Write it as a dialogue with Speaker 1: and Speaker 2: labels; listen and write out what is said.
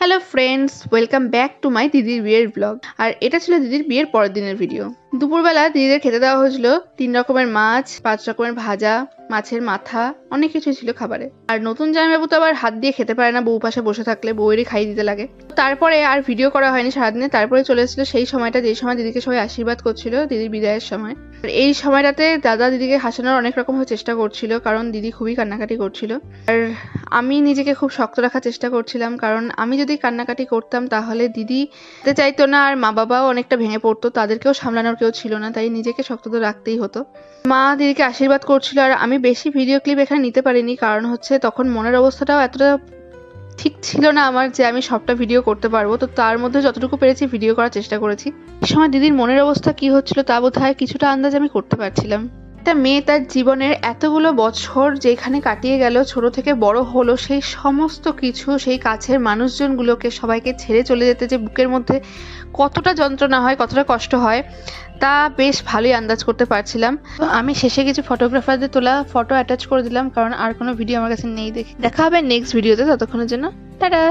Speaker 1: Hello friends, welcome back to my দিদির বিয়ের blog. আর এটা ছিল দিদির বিয়ের পরের দিনের ভিডিও। দুপুরবেলা দিদিদের খেতে দেওয়া হয়েছিল 3 রকমের মাছ, 5 রকমের ভাজা, মাছের মাথা, অনেক কিছু ছিল খাবারে। আর নতুন জামাইবাবু তো আবার হাত দিয়ে খেতে পারে না, বউ পাশে বসে থাকলে বউয়েরই খাইয়ে দিতে লাগে। তারপরে আর ভিডিও করা হয়নি সারাদিনে। তারপরে চলে এসেছিল সেই সময়টা, যেই সময় দিদিকে সবাই আশীর্বাদ করছিল দিদির বিদায়ের সময়। আর এই সময়টাতে দাদা দিদিকে হাসানোর অনেক রকমভাবে চেষ্টা করছিল, কারণ দিদি খুবই কান্নাকাটি করছিল। আর আমি নিজেকে খুব শক্ত রাখার চেষ্টা করছিলাম, কারণ আমি যদি কান্নাকাটি করতাম তাহলে দিদি যেতে চাইতো না, আর মা বাবাও অনেকটা ভেঙে পড়তো, তাদেরকেও সামলানোর কেউ ছিল না, তাই নিজেকে শক্ত তো রাখতেই হতো। মা দিদিকে আশীর্বাদ করছিল, আর আমি বেশি ভিডিও ক্লিপ এখানে নিতে পারিনি, কারণ হচ্ছে তখন মনের অবস্থাটাও এতটা ঠিক ছিল না আমার যে আমি সবটা ভিডিও করতে পারবো। তো তার মধ্যে যতটুকু পেরেছি ভিডিও করার চেষ্টা করেছি। এই সময় দিদির মনের অবস্থা কি হচ্ছিল তা বোধহয় কিছুটা আন্দাজ আমি করতে পারছিলাম। একটা মেয়ে তার জীবনের এতগুলো বছর যেখানে কাটিয়ে গেল, ছোট থেকে বড় হলো, সেই সমস্ত কিছু, সেই কাছের মানুষজনগুলোকে সবাইকে ছেড়ে চলে যেতে যে বুকের মধ্যে কতটা যন্ত্রণা হয়, কতটা কষ্ট হয়, তা বেশ ভালোই আন্দাজ করতে পারছিলাম। তো আমি শেষে কিছু ফটোগ্রাফারদের তোলা ফটো অ্যাটাচ করে দিলাম, কারণ আর কোনো ভিডিও আমার কাছে নেই। দেখা হবে নেক্সট ভিডিওতে, ততক্ষণের জন্য টাটা।